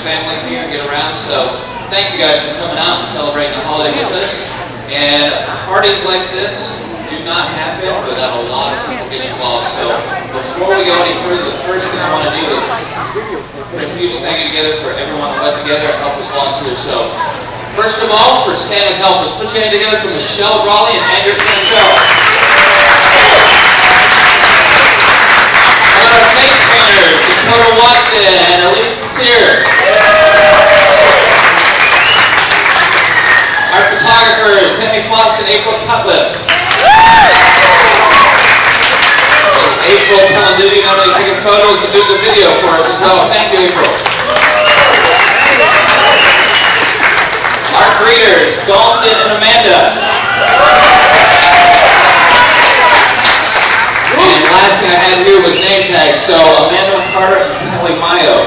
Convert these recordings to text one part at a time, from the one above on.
family here and get around. So thank you guys for coming out and celebrating the holiday with us. And parties like this do not happen without a lot of people getting involved. So before we go any further, the first thing I want to do is put a huge thank you together for everyone who got together and helped us volunteer. So first of all, for Santa's help us, put your hand together for Michelle Brawley and Andrew Cantrell. Our face painters, Dakota Watson and Elise Tier. Our photographers, Henry Foss and April Cutliff. April telling Duty not only taking photos and do the video for us as well. Thank you, April. Our greeters, Dalton and Amanda. And last thing I had here was name tags. So Amanda Carter and Kelly Mayo.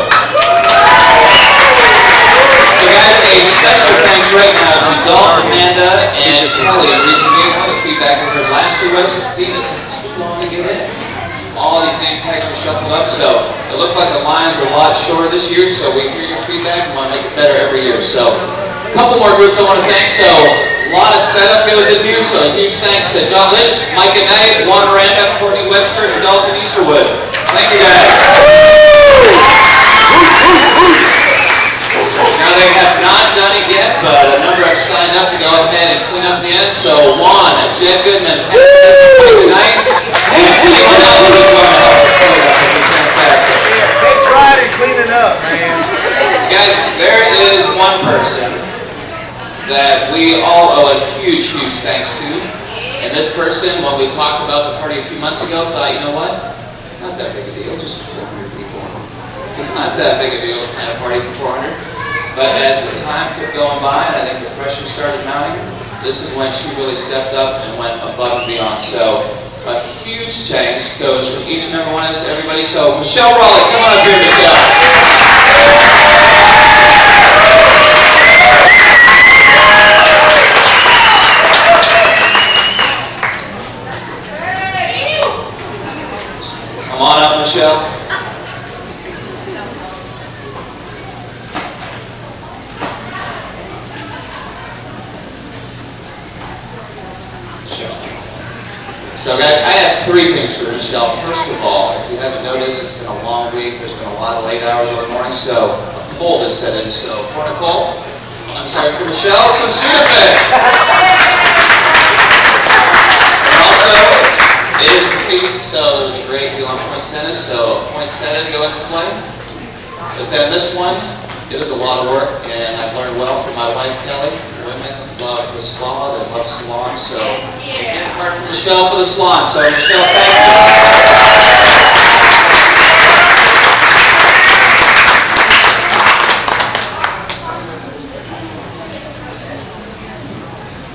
So guys, a special thanks right now to Dalton, Amanda, and Kelly. The reason we gave one of the feedback we heard last year was it took too long to get in. All these name tags were shuffled up, so it looked like the lines were a lot shorter this year. So we hear your feedback and want to make it better every year. So a couple more groups I want to thank. So a lot of setup goes in here, so a huge thanks to John Litch, Mike and Knight, Juan Miranda, Courtney Webster, and Dalton Easterwood. Thank you guys. Now they have not done it yet, but a number have signed up to go ahead and clean up the end. So Juan, Jed Goodman, Mike and Knight, and anyone else who's going to help us clean up. It's fantastic. Big Friday cleaning up, man. Guys, there is one person that we all owe a huge, huge thanks to. And this person, when we talked about the party a few months ago, thought, you know what? Not that big a deal, just 400 people. It's not that big a deal to plan a party for 400. But as the time kept going by, and I think the pressure started mounting, this is when she really stepped up and went above and beyond. So a huge thanks goes from each and every one of us to everybody. So Michelle Raleigh, come on up here, Michelle. Come on up, Michelle. So guys, I have three things for Michelle. First of all, if you haven't noticed, it's been a long week. There's been a lot of late hours over the morning, so a cold has set in. So for Nicole, I'm sorry, for Michelle, some Sudafed. And also, it is the season, so there's a great deal on poinsettias. So poinsettia go on display. But then this one, it is a lot of work, and I've learned well from my wife, Kelly. Women love the spa, they love salon, so again, part from Michelle for the salon. So Michelle, thank you.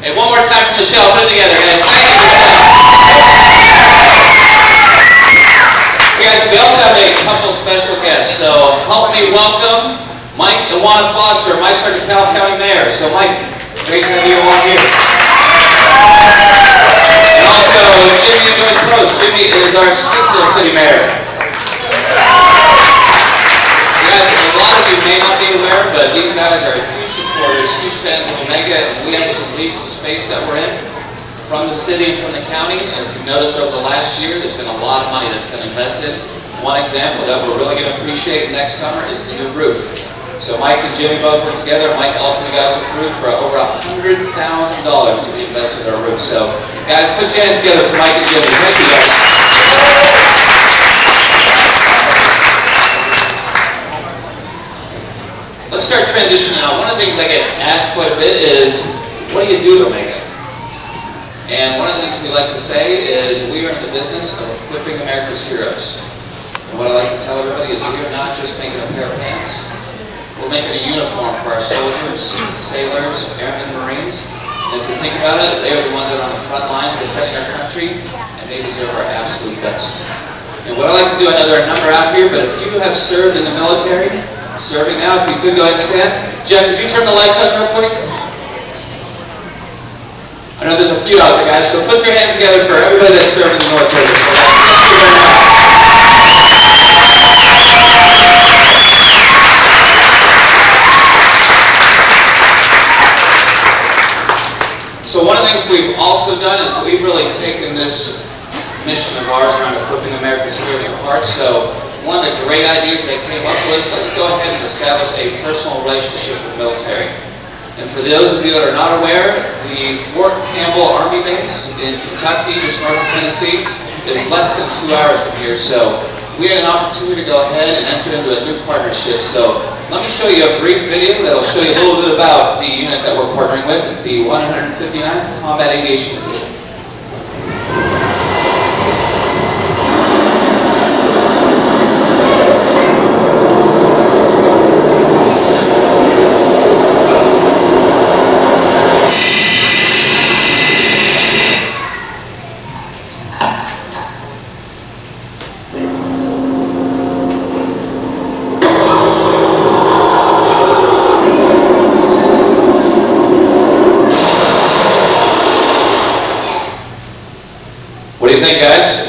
Hey, one more time for Michelle. Put it together, guys. Thank you, Michelle. You guys, we also have a couple special guests, so help me welcome Mike and Juan Foster. Mike's our DeKalb County Mayor. So Mike, great to have you all here. And also Jimmy and Joyce Gross. Jimmy is our Smithville City Mayor. You guys, a lot of you may not be aware, but these guys are huge supporters, huge fans of Omega, and we actually lease the space that we're in from the city and from the county. And if you've noticed over the last year, there's been a lot of money that's been invested. One example that we're really going to appreciate next summer is the new roof. So Mike and Jimmy both worked together. Mike ultimately got us approved for over $100,000 to be invested in our roof. So guys, put your hands together for Mike and Jimmy. Thank you guys. Let's start transitioning now. One of the things I get asked quite a bit is, what do you do to Omega? And one of the things we like to say is we are in the business of equipping America's heroes. And what I like to tell everybody is we are not just making a pair of pants. We're making a uniform for our soldiers, sailors, airmen, Marines. And if you think about it, they are the ones that are on the front lines defending our country, and they deserve our absolute best. And what I like to do, I know there are a number out here, but if you have served in the military, serving now, if you could go ahead and stand. Jeff, could you turn the lights on real quick? I know there's a few out there, guys, so put your hands together for everybody that's served in the military. Thank you very much. we've also done is we've really taken this mission of ours around equipping America's heroes to heart. So one of the great ideas they came up with, let's go ahead and establish a personal relationship with the military. And for those of you that are not aware, the Fort Campbell Army Base in Kentucky, just north of Tennessee, is less than 2 hours from here. So we had an opportunity to go ahead and enter into a new partnership. So let me show you a brief video that will show you a little bit about the unit that we're partnering with, the 159th Combat Aviation Division. What do you think, guys?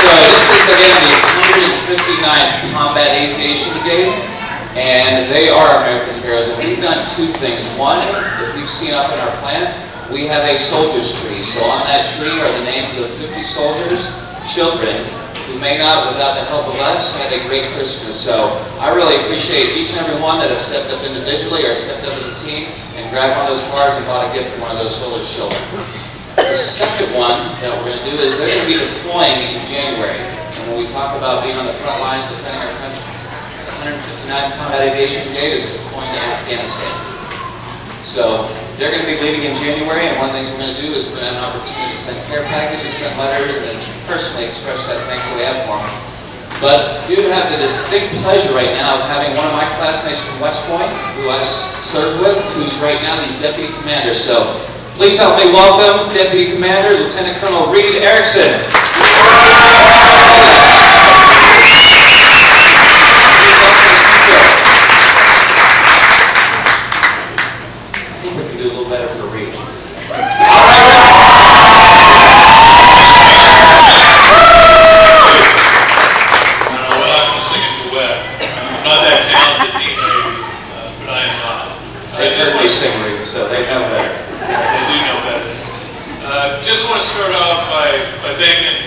So this is, again, the 159th Combat Aviation Brigade, and they are American heroes. And we've done two things. One, if you've seen up in our plant, we have a soldiers tree. So on that tree are the names of 50 soldiers, children, who may not, without the help of us, had a great Christmas. So I really appreciate each and every one that have stepped up individually or stepped up as a team and grabbed one of those cards and bought a gift from one of those soldiers' children. The second one that we're going to do is they're going to be deploying in January. And when we talk about being on the front lines defending our country, the 159th Combat Aviation Brigade is deploying to Afghanistan. So they're going to be leaving in January, and one of the things we're going to do is we're going to have an opportunity to send care packages, send letters, and personally express that thanks that we have for them. But I do have the distinct pleasure right now of having one of my classmates from West Point, who I served with, who's right now the Deputy Commander. So please help me welcome Deputy Commander Lieutenant Colonel Reed Erickson. So they know better. They do know better. Just want to start off by thanking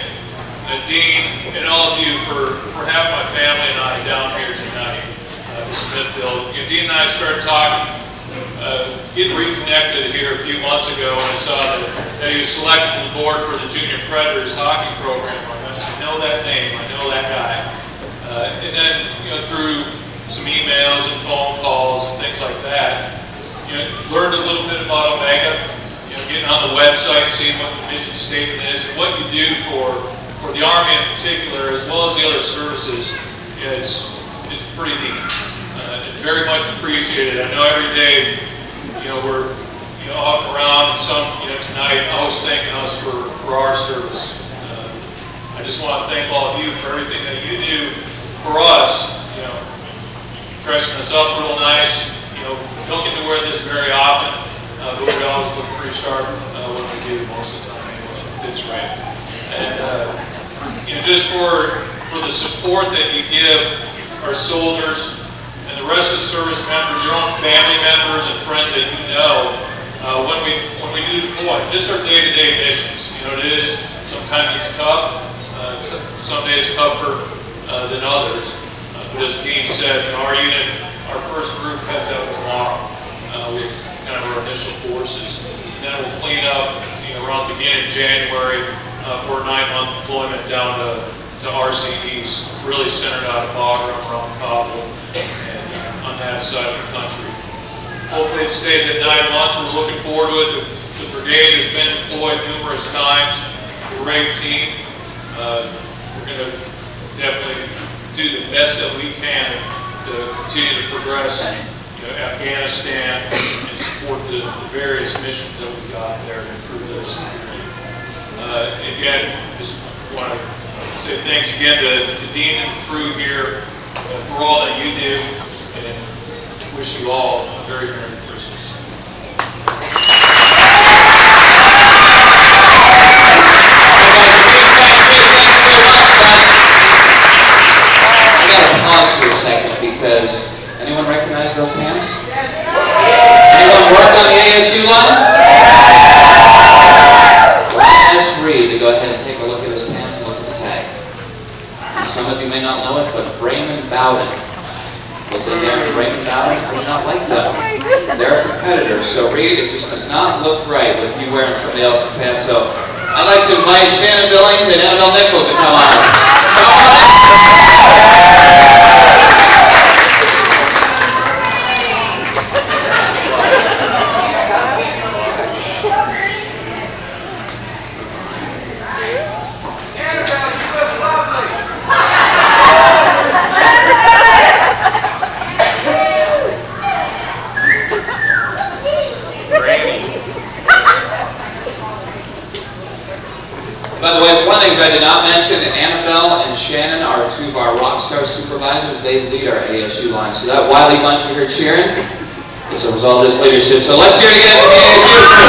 Dean and all of you for having my family and I down here tonight in Smithfield. Dean and I started talking, getting reconnected here a few months ago, and I saw that he was selected to the board for the Junior Predators hockey program. I know that name, I know that guy. And then, through some emails and phone calls and things like that, learned a little bit about Omega, getting on the website, seeing what the mission statement is, and what you do for the Army in particular, as well as the other services. It's pretty neat. It's very much appreciated. I know every day, we're up and around, and some, tonight, always thanking us for our service. I just want to thank all of you for everything that you do for us. Dressing us up real nice. Don't get to wear this very often, but we always look pretty sharp when we do most of the time anyway. It's right. And just for the support that you give our soldiers and the rest of the service members, your own family members and friends that you know, when we do deploy, just our day-to-day missions. It is sometimes it's tough. Some days tougher than others. But as Dean said, our unit. Our first group heads out tomorrow with kind of our initial forces. And then we'll clean up around the beginning of January for a 9-month deployment down to RCDs, really centered out of Bagram, around Kabul, and on that side of the country. Hopefully it stays at 9 months. We're looking forward to it. The brigade has been deployed numerous times. We're a great team. We're going to definitely do the best that we can to continue to progress Afghanistan and support the various missions that we've got there to improve their security. Again, just want to say thanks again to Dean and the crew here for all that you do, and wish you all a very Merry Christmas. Pause for a second, because anyone recognize those pants? Anyone not know it, but Raymond Bowden was in there. Raymond Bowden, I do not like them. They're a competitor. So Reed, it just does not look right with you wearing somebody else's pants. So I'd like to invite Shannon Billings and Annabelle Nichols to come on. Come on. By the way, one of the things I did not mention, Annabelle and Shannon are two of our Rockstar supervisors. They lead our ASU line. So that wily bunch you hear cheering is a result of this leadership. So let's hear it again for the ASU crew.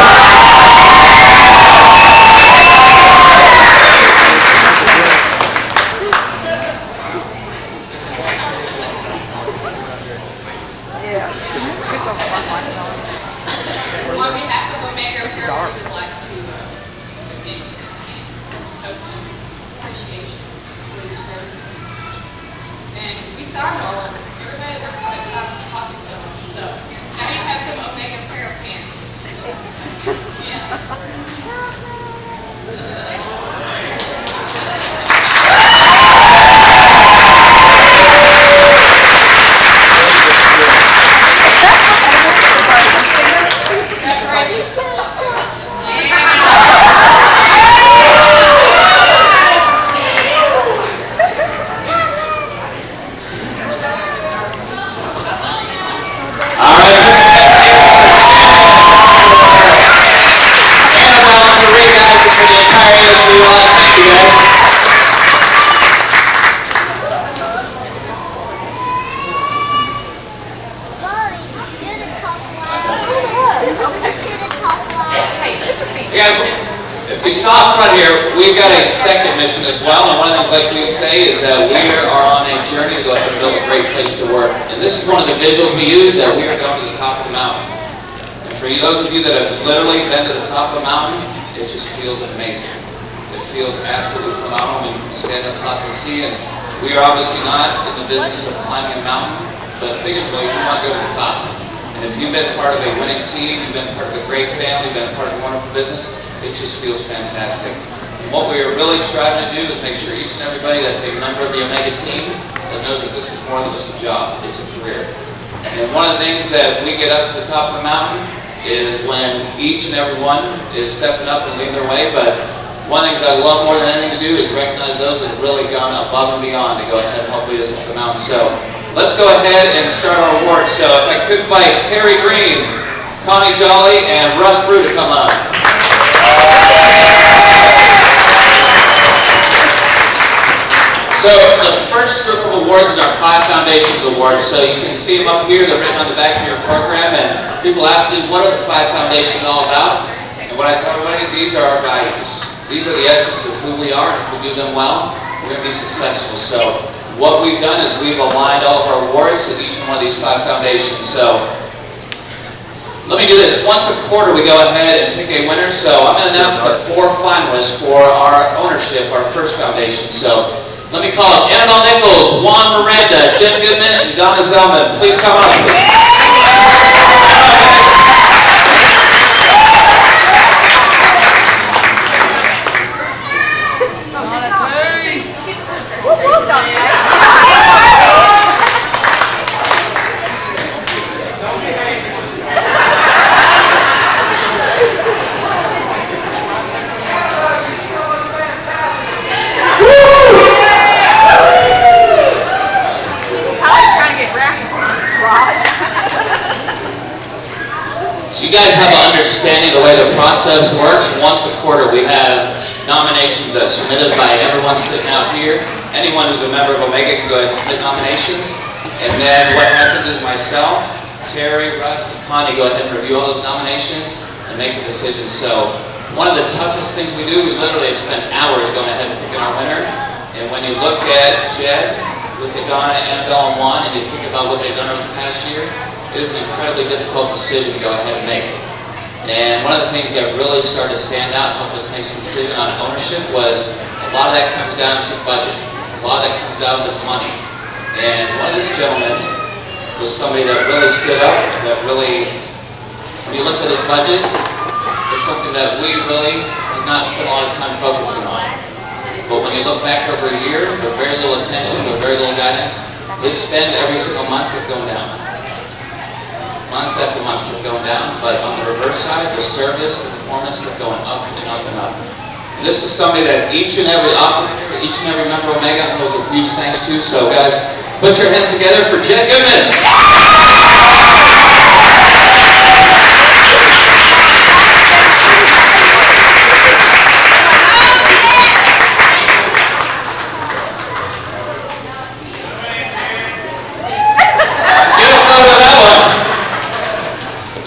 On behalf of Omega Apparel, we would like to extend you this token of appreciation for your services. And we saw it all over. Everybody looks like it's talking so much. So now you have some Omega Apparel pants. Yeah. Guys, if we saw up front here, we've got a second mission as well, and one of the things like we say is that we are on a journey to go ahead and build a great place to work. And this is one of the visuals we use, that we are going to the top of the mountain. And for those of you that have literally been to the top of the mountain, it just feels amazing. It feels absolutely phenomenal when you can stand up top and see it. We are obviously not in the business of climbing a mountain, but figuratively, we want to go to the top. And if you've been part of a winning team, you've been part of a great family, you've been part of a wonderful business, it just feels fantastic. And what we are really striving to do is make sure each and everybody that's a member of the Omega team that knows that this is more than just a job, it's a career. And one of the things that we get up to the top of the mountain is when each and every one is stepping up and leading their way, but one of the things I love more than anything to do is recognize those that have really gone above and beyond to go ahead and help lead us up the mountain. So let's go ahead and start our awards. So if I could invite Terry Green, Connie Jolly, and Russ Brew to come up. So the first group of awards is our 5 Foundations Awards. So you can see them up here. They're written on the back of your program. And people ask me, what are the 5 Foundations all about? And what I tell everybody, these are our values. These are the essence of who we are. And if we do them well, we're going to be successful. So what we've done is we've aligned all of our awards to each one of these 5 foundations. So let me do this. Once a quarter, we go ahead and pick a winner. So I'm going to announce the 4 finalists for our ownership, our first foundation. So let me call up Annabelle Nichols, Juan Miranda, Jim Goodman, and Donna Zellman. Please come up. You guys have an understanding of the way the process works. Once a quarter, we have nominations that's submitted by everyone sitting out here. Anyone who's a member of Omega can go ahead and submit nominations. And then what happens is myself, Terry, Russ, and Connie go ahead and review all those nominations and make a decision. So one of the toughest things we do, we literally spend hours going ahead and picking our winner. And when you look at Jed, look at Donna, Annabelle, and Juan, and you think about what they've done over the past year, it is an incredibly difficult decision to go ahead and make. And one of the things that really started to stand out and help us make some decision on ownership was a lot of that comes down to budget. a lot of that comes out of the money. And one of these gentlemen was somebody that really stood up, that really, when you looked at his budget, it's something that we really have not spent a lot of time focusing on. But when you look back over a year, with very little attention, with very little guidance, his spend every single month kept going down. Month after month kept going down, but on the reverse side, the service, the performance kept going up and up and up. And this is somebody that each and every operator, each and every member of Omega owes a huge thanks to. So guys, put your hands together for Jed Goodman. Get a photo of that one.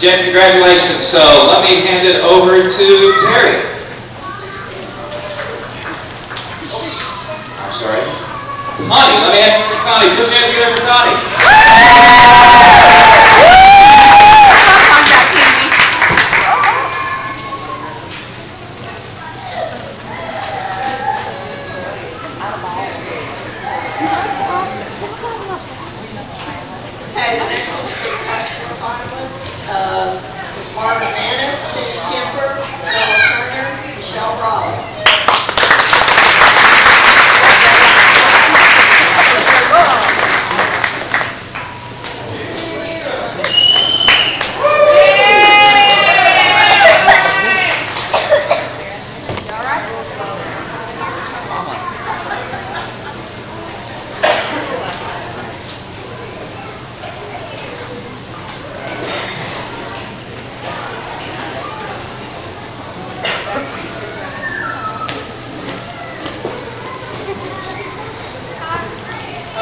Jed, congratulations. So let me hand it over to Terry. I'm sorry. Connie, let me hand it over to Connie. Put your hands together for Connie. Okay, the next one's for the customer finalist. Marvin Manning, Cindy Kemper, Bella Turner, Michelle Raleigh.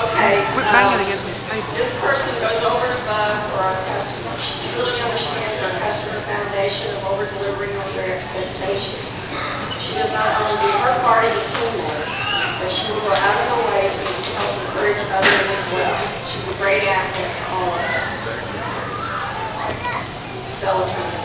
Okay, this person goes over and above for our customers. She truly understands our customer foundation of over-delivering on their expectations. She does not only do her part as a teamwork, but she will go out of her way to help encourage others as well. She's a great asset to all of us. Bella Turner.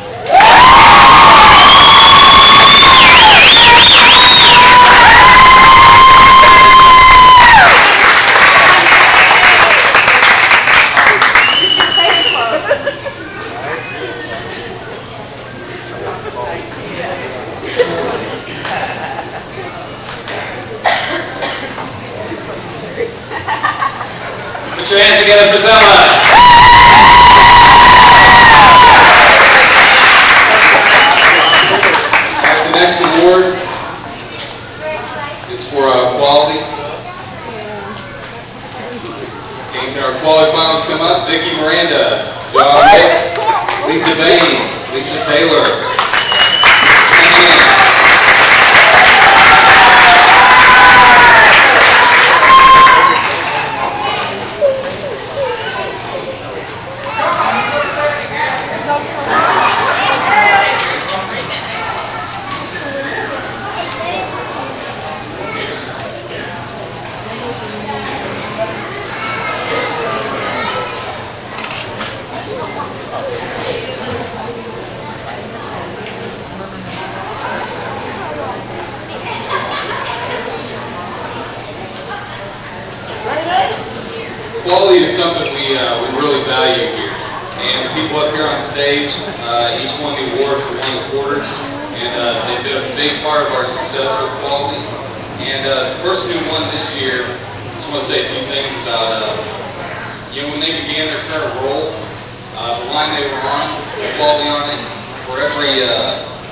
Put your hands together for Zella. The next award is for quality. Okay, can our quality finalists come up? Vicki Miranda, John Wick, Lisa Bain, Lisa Taylor. Quality is something we really value here. And the people up here on stage, each won the award for one of the quarters, and they've been a big part of our success with quality. And the person who won this year, I just want to say a few things about, when they began their current role, the line they were on, the quality on it, for every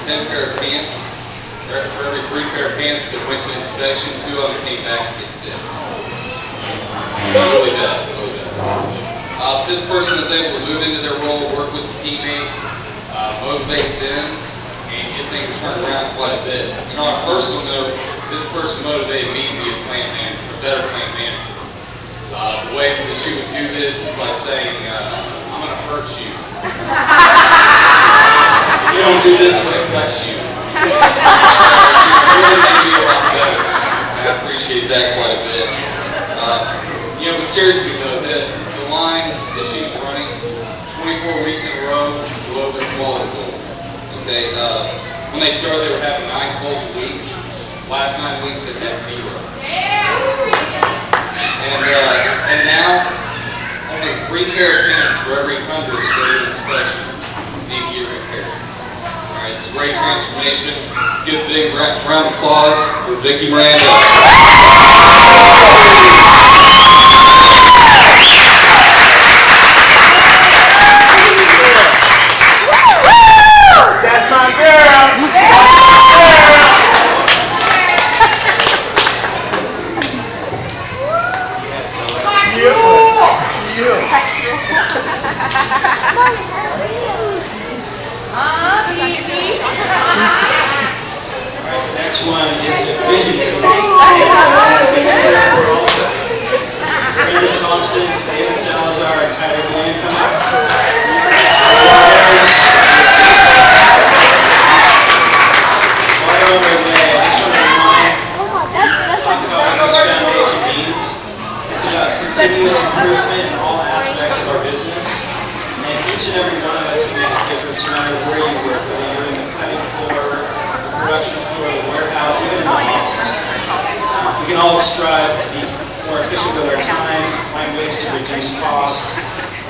10 pair of pants, for every 3 pair of pants that went to inspection, 2 of them came back to get fixed. Really bad, really bad. This person is able to move into their role, work with the teammates, motivate them, and get things turned around quite a bit. And on a personal note, this person motivated me to be a plant manager, a better plant manager. The way that she would do this is by saying, I'm going to hurt you. If you don't do this, I'm going to cut you. She really made me a lot better. And I appreciate that quite a bit. But seriously though, the line that she's running, 24 weeks in a row, below their quality goal. Okay, when they started, they were having 9 calls a week. Last 9 weeks it had 0. And now, only 3 pair of pants for every 100 that are inspection need to get repaired. All right, it's a great transformation. Let's give a big round of applause for Vicki Miranda. That's my girl. Next one is efficiency. Brandon Thompson, David Salazar, and Tyler Glenn come up. While over today, I just want to talk about what this foundation means. It's about continuous improvement in all aspects of our business. And each and every one of us can make a difference no matter where you work, whether you're in the cutting floor, the production floor, the warehouse, even in the office. We can all strive to be more efficient with our time, find ways to reduce costs,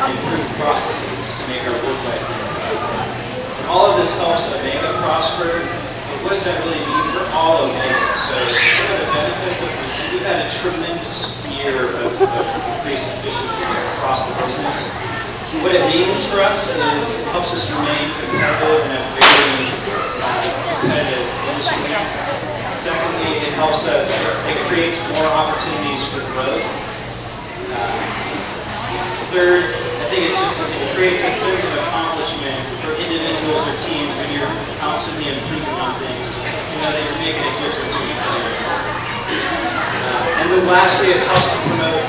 and improve processes to make our work life more productive. And all of this helps Omega prosper. And what does that really mean for all of Omega? So some of the benefits of we've had a tremendous year of increased efficiency across the business. What it means for us is it helps us remain competitive in a very competitive industry. Secondly, it helps us, it creates more opportunities for growth. Third, I think it creates a sense of accomplishment for individuals or teams when you're constantly improving on things. You know that you're making a difference when you put in your work. And then lastly, it helps to promote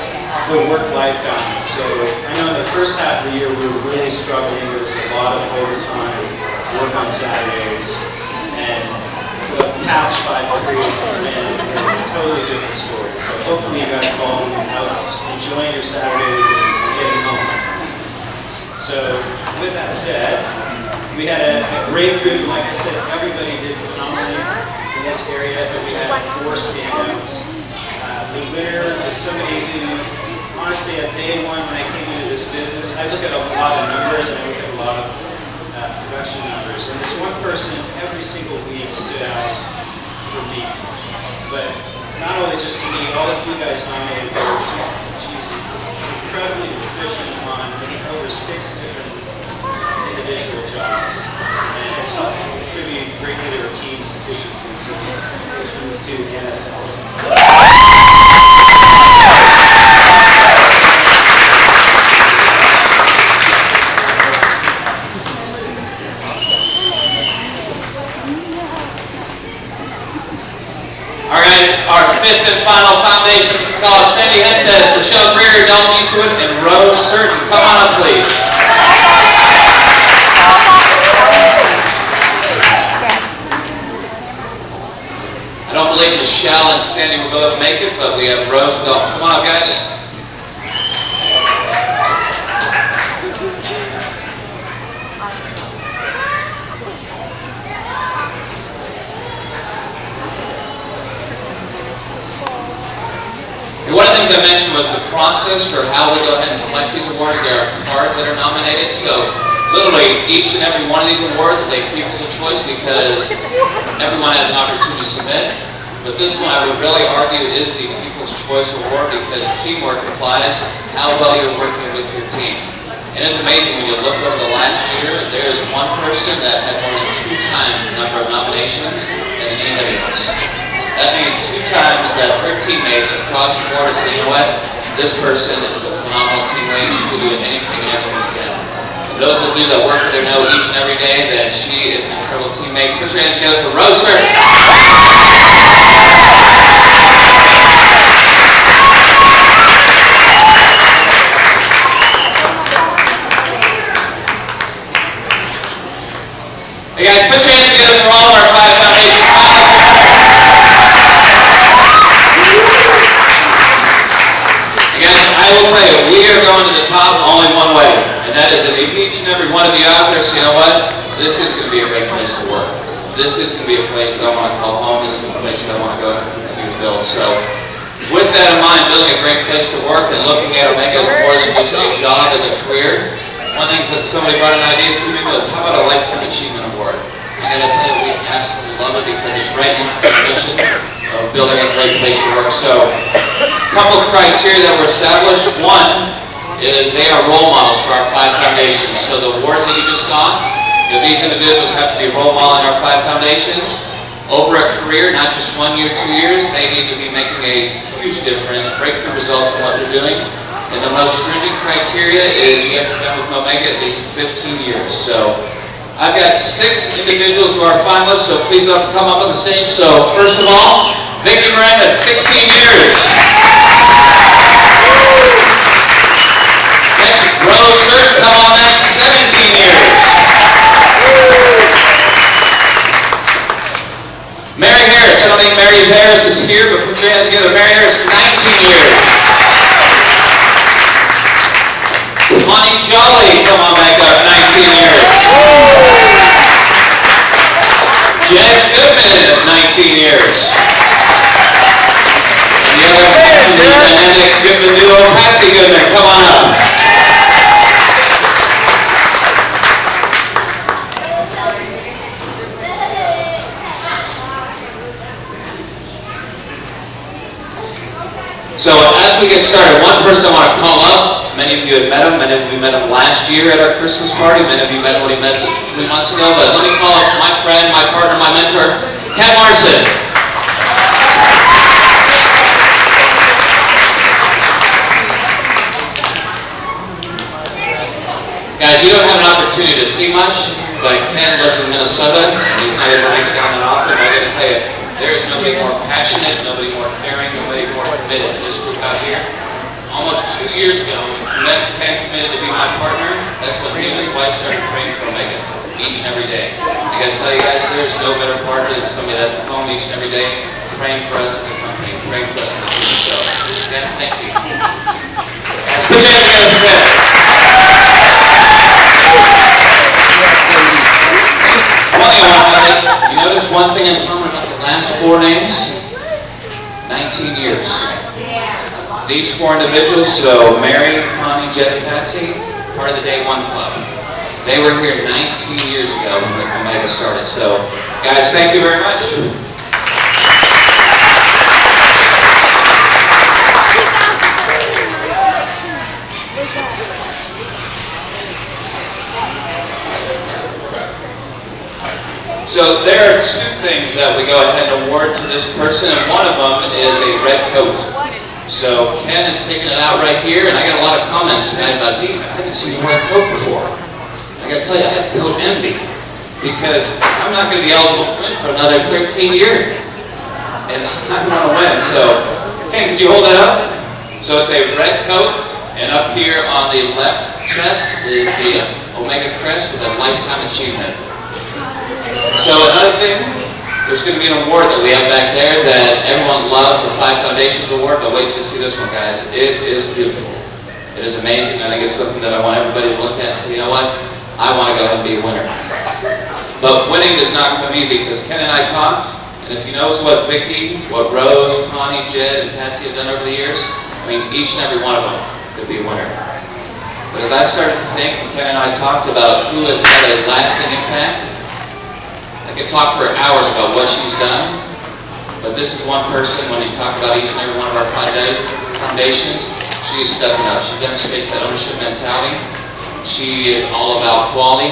the work-life balance. So I know in the first half of the year we were really struggling. There was a lot of overtime, work on Saturdays, and for the past 5 periods it's been a totally different story. So hopefully you guys have all been out enjoying your Saturdays and getting home. So with that said, we had a great group. Like I said, everybody did phenomenally in this area, but we had 4 standouts. The winner is somebody who, honestly, at day one when I came into this business, I look at a lot of numbers and I look at a lot of production numbers. And this one person every single week stood out for me. But not only just to me, all of you guys nominated her. She's incredibly proficient on over 6 different individual jobs. And it's helped contribute greatly to our team's efficiency. So congratulations to Anna Salazar. Our 5th and final foundation college, Sandy Hentes, Rochelle Greer, Dalton Eastwood, and Rose Certain. Come on up, please. I don't believe Michelle and Sandy will go up and make it, but we have Rose and Dalton. Come on up, guys. One of the things I mentioned was the process for how we go ahead and select these awards. There are cards that are nominated, so literally each and every one of these awards is a people's choice because everyone has an opportunity to submit. But this one I would really argue is the People's Choice Award because teamwork implies how well you're working with your team. And it's amazing when you look over the last year, there is one person that had more than 2 times the number of nominations than anybody else. That means 2 times that her teammates across the board say, you know what, this person is a phenomenal teammate. She will do anything and everything we can. And those of you that work with her know each and every day that she is an incredible teammate. Put your hands together for Rose Certain. Hey guys, put your hands together for all of our 5 foundation finalists. I will tell you, we are going to the top only one way, and that is if each and every one of you out there say, you know what, this is going to be a great place to work. this is going to be a place that I want to call home. This is a place that I want to go and continue to build. So with that in mind, building a great place to work and looking at Omega as more than just a job, as a career, one of the things that somebody brought an idea to me was, how about a Lifetime Achievement Award? I got to tell you, we absolutely love it because it's right in the mission of building a great place to work. So a couple of criteria that were established. One is they are role models for our 5 foundations. So the awards that you just saw, these individuals have to be a role model in our 5 foundations. Over a career, not just 1 year, 2 years, they need to be making a huge difference, breakthrough results in what they're doing. And the most stringent criteria is you have to have been with Omega at least 15 years. So I've got 6 individuals who are finalists, so please come up on the stage. So first of all, Vicki Miranda, 16 years. Next, Rose Certain, come on back, 17 years. Mary Harris, I don't think Mary Harris is here, but put your hands together. Mary Harris, 19 years. Monty Jolly, come on back up, 19 years. Jed Goodman, 19 years. And the other half of the dynamic Goodman duo, Patsy Goodman, come on up. So as we get started, one person I want to call up, many of you have met him, many of you met him last year at our Christmas party, many of you met him when he met 3 months ago, but let me call up my friend, my partner, my mentor, Ken Larson. Guys, you don't have an opportunity to see much, but Ken lives in Minnesota, and he's not able to make it down that often. I got to tell you, there's nobody more passionate, nobody more caring, nobody more committed than this group out here. Almost 2 years ago, when Ken committed to be my partner, that's when he and his wife started praying for Omega each and every day. I got to tell you guys, there's no better partner than somebody that's at home each and every day, praying for us as a company, praying for us as a team. So, Ken, thank you. Guys, put your hands together for Ken. One thing I want to highlight, you notice one thing in common about the last 4 names? 19 years. These 4 individuals, so Mary, Connie, Jed, and Patsy, part of the Day One Club. They were here 19 years ago when Omega started. So, guys, thank you very much. So there are 2 things that we go ahead and award to this person, and one of them is a red coat. So Ken is taking it out right here, and I got a lot of comments tonight about, hey, I haven't seen you wear a coat before. I got to tell you, I have coat envy, because I'm not going to be eligible to win for another 13 years, and I want to win. So Ken, could you hold that up? So it's a red coat, and up here on the left chest is the Omega crest with a Lifetime Achievement. So another thing, there's going to be an award that we have back there that everyone loves, the 5 Foundations Award, but wait till you see this one, guys. It is beautiful. It is amazing. I think it's something that I want everybody to look at and say, you know what? I want to go ahead and be a winner. But winning does not come easy, because Ken and I talked, and if you notice what Vicki, what Rose, Connie, Jed, and Patsy have done over the years, I mean, each and every one of them could be a winner. But as I started to think, and Ken and I talked about who has had a lasting impact, I could talk for hours about what she's done, but this is one person, when you talk about each and every one of our foundations, she is stepping up. She demonstrates that ownership mentality. She is all about quality,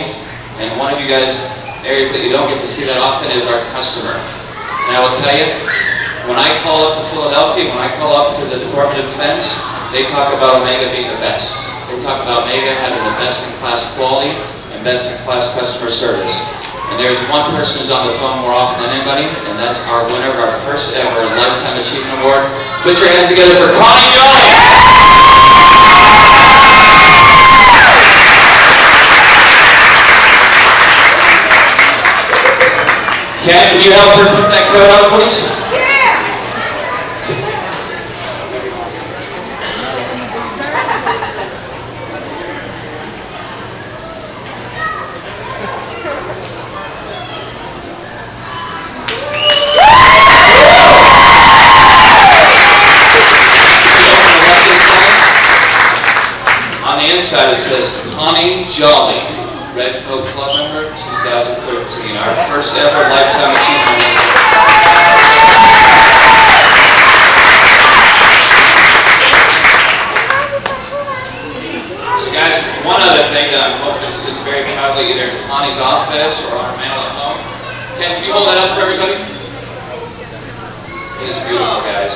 and one of you guys, areas that you don't get to see that often is our customer. And I will tell you, when I call up to Philadelphia, when I call up to the Department of Defense, they talk about Omega being the best. They talk about Omega having the best-in-class quality and best-in-class customer service. And there's one person who's on the phone more often than anybody, and that's our winner of our first ever Lifetime Achievement Award. Put your hands together for Connie Jolly! Ken, can you help her put that coat on, please? the inside it says Connie Jolly, Red Coat Club member, 2013, our first ever Lifetime Achievement Award. So guys, one other thing that I'm hoping sits very proudly either in Connie's office or on her mantle at home. Ken, can you hold that up for everybody? It is beautiful, guys.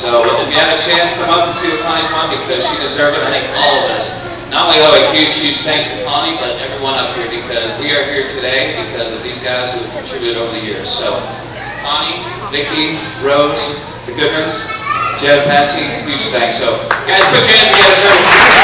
So if you have a chance, come up and see what Connie's won because she deserved it. I think all of us. Not only owe a huge, huge thanks to Connie, but everyone up here because we are here today because of these guys who have contributed over the years. So Connie, Vicki, Rose, the Goodmans, Jeb, Patsy, huge thanks. So guys, put your hands together for everyone.